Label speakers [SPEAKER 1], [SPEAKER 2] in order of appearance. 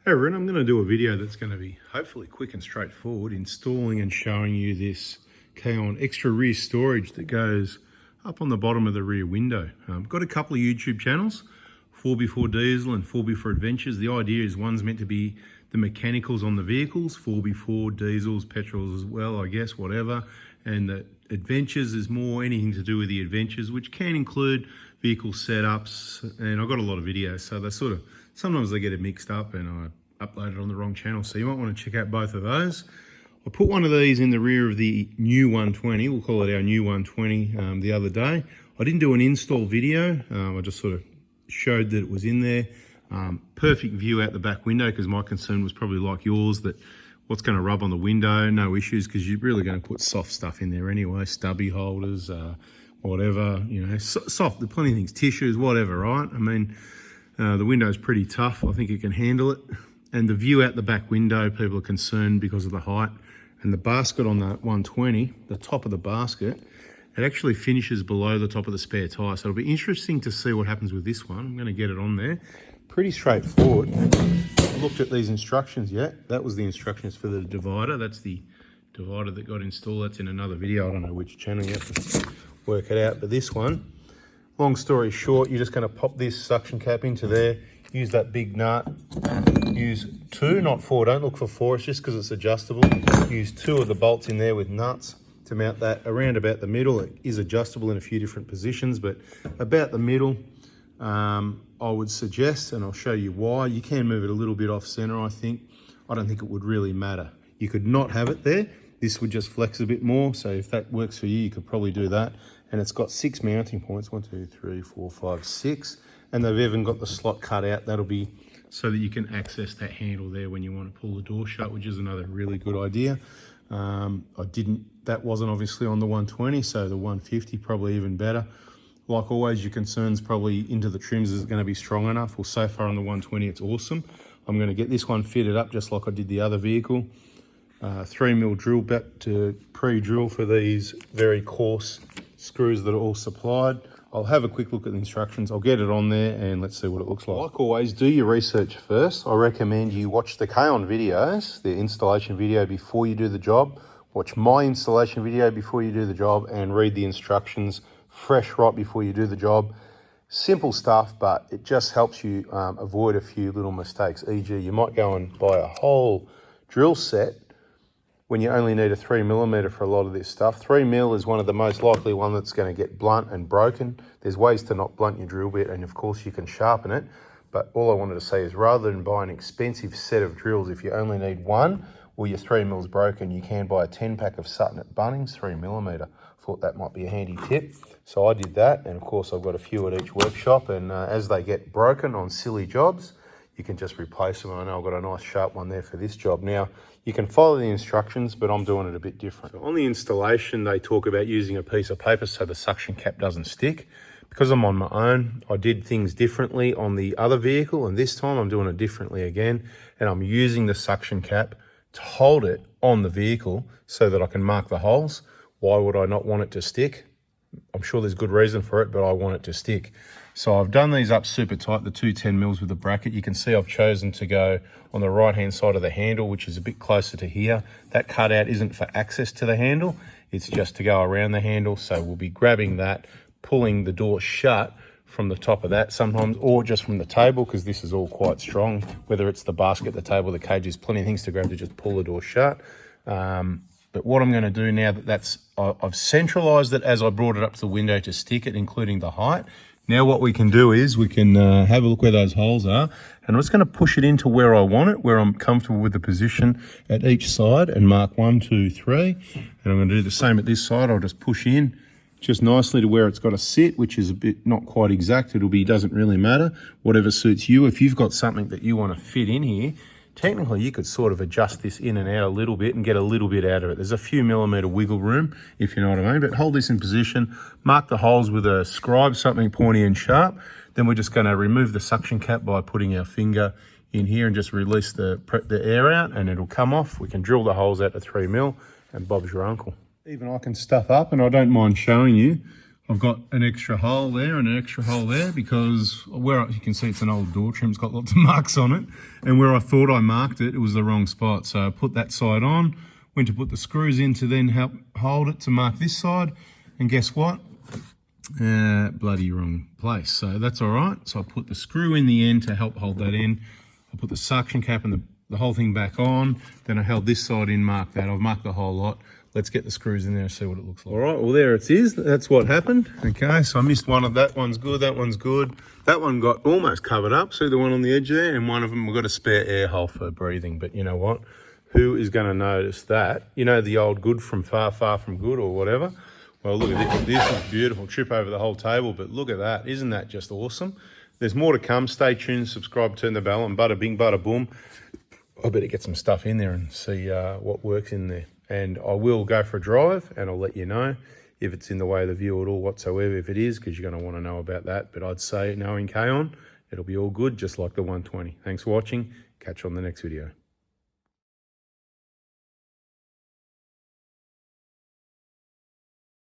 [SPEAKER 1] Hey everyone, I'm going to do a video that's going to be hopefully quick and straightforward, installing and showing you this KAON extra rear storage that goes up on the bottom of the rear window. Got a couple of YouTube channels, Fourby4diesel and Fourby4adventures. The idea is one's meant to be the mechanicals on the vehicles, Fourby4diesels, petrols as well, I guess, whatever. And the adventures is more anything to do with the adventures, which can include vehicle setups. And I've got a lot of videos, so they sort of, sometimes they get it mixed up and I upload it on the wrong channel. So you might want to check out both of those. I put one of these in the rear of the new 120, we'll call it our new 120, the other day. I didn't do an install video, I just sort of showed that it was in there. Perfect view out the back window, because my concern was probably like yours, that what's going to rub on the window, no issues, because you're really going to put soft stuff in there anyway, stubby holders, whatever, you know, soft, there's plenty of things, tissues, whatever, right? I mean, the window's pretty tough, I think it can handle it. And the view out the back window, people are concerned because of the height. And the basket on that 120, the top of the basket, it actually finishes below the top of the spare tyre. So it'll be interesting to see what happens with this one. I'm going to get it on there. Pretty straightforward. Looked at these instructions yet. That was the instructions for the divider. That's the divider that got installed. That's in another video. I don't know which channel, you have to work it out. But this one, long story short, you're just going to pop this suction cap into there. Use that big nut. Use 2, not 4. Don't look for 4. It's just because it's adjustable. Use 2 of the bolts in there with nuts to mount that around about the middle. It is adjustable in a few different positions, but about the middle, I would suggest, and I'll show you why. You can move it a little bit off center, I think. I don't think it would really matter. You could not have it there. This would just flex a bit more. So if that works for you, you could probably do that. And it's got 6 mounting points, 1, 2, 3, 4, 5, 6. And they've even got the slot cut out. That'll be so that you can access that handle there when you want to pull the door shut, which is another really good idea. That wasn't obviously on the 120, so the 150 probably even better. Like always, your concerns probably into the trims, is it going to be strong enough? Well, so far on the 120, it's awesome. I'm going to get this one fitted up just like I did the other vehicle. 3mm drill back to pre-drill for these very coarse screws that are all supplied. I'll have a quick look at the instructions. I'll get it on there and let's see what it looks like. Like always, do your research first. I recommend you watch the KAON videos, the installation video before you do the job. Watch my installation video before you do the job and read the instructions fresh right before you do the job. Simple stuff, but it just helps you avoid a few little mistakes. E.g., you might go and buy a whole drill set when you only need a 3mm for a lot of this stuff. 3mm is one of the most likely one that's going to get blunt and broken. There's ways to not blunt your drill bit, and of course you can sharpen it. But all I wanted to say is, rather than buy an expensive set of drills, if you only need one, or your 3mm broken, you can buy a 10-pack of Sutton at Bunnings, 3mm. Thought that might be a handy tip. So I did that, and of course I've got a few at each workshop, and as they get broken on silly jobs, you can just replace them. I know I've got a nice sharp one there for this job. Now, you can follow the instructions, but I'm doing it a bit different. So on the installation, they talk about using a piece of paper so the suction cap doesn't stick. Because I'm on my own, I did things differently on the other vehicle, and this time I'm doing it differently again, and I'm using the suction cap to hold it on the vehicle so that I can mark the holes. Why would I not want it to stick? I'm sure there's good reason for it, but I want it to stick. So I've done these up super tight, the 2 10mm with the bracket. You can see I've chosen to go on the right-hand side of the handle, which is a bit closer to here. That cutout isn't for access to the handle. It's just to go around the handle. So we'll be grabbing that, pulling the door shut from the top of that sometimes, or just from the table, because this is all quite strong. Whether it's the basket, the table, the cage, there's plenty of things to grab to just pull the door shut. But what I'm going to do now that I've centralized it as I brought it up to the window to stick it, including the height. Now what we can do is we can have a look where those holes are, and I'm just going to push it into where I want it, where I'm comfortable with the position at each side, and mark 1, 2, 3. And I'm going to do the same at this side. I'll just push in just nicely to where it's got to sit, which is a bit not quite exact. Doesn't really matter, whatever suits you. If you've got something that you want to fit in here, technically you could sort of adjust this in and out a little bit and get a little bit out of it. There's a few millimeter wiggle room, if you know what I mean, but hold this in position, mark the holes with a scribe, something pointy and sharp. Then we're just going to remove the suction cap by putting our finger in here and just release the air out, and it'll come off. We can drill the holes out to 3mm, and Bob's your uncle. Even I can stuff up, and I don't mind showing you. I've got an extra hole there and an extra hole there because where you can see it's an old door trim, it's got lots of marks on it, and where I thought I marked it, it was the wrong spot. So I put that side on, went to put the screws in to then help hold it to mark this side, and guess what? Bloody wrong place. So that's all right. So I put the screw in the end to help hold that in. I put the suction cap and the whole thing back on. Then I held this side in, marked that. I've marked the whole lot. Let's get the screws in there and see what it looks like. All right, well, there it is. That's what happened. Okay, so I missed one of that. One's good, that one's good. That one got almost covered up. See the one on the edge there? And one of them, we've got a spare air hole for breathing. But you know what? Who is going to notice that? You know the old good from far, far from good or whatever? Well, look at this. This is beautiful. Trip over the whole table, but look at that. Isn't that just awesome? There's more to come. Stay tuned, subscribe, turn the bell on. Bada bing, bada boom. I better get some stuff in there and see what works in there. And I will go for a drive and I'll let you know if it's in the way of the view at all whatsoever. If it is, because you're going to want to know about that. But I'd say knowing KAON, it'll be all good, just like the 120. Thanks for watching. Catch you on the next video.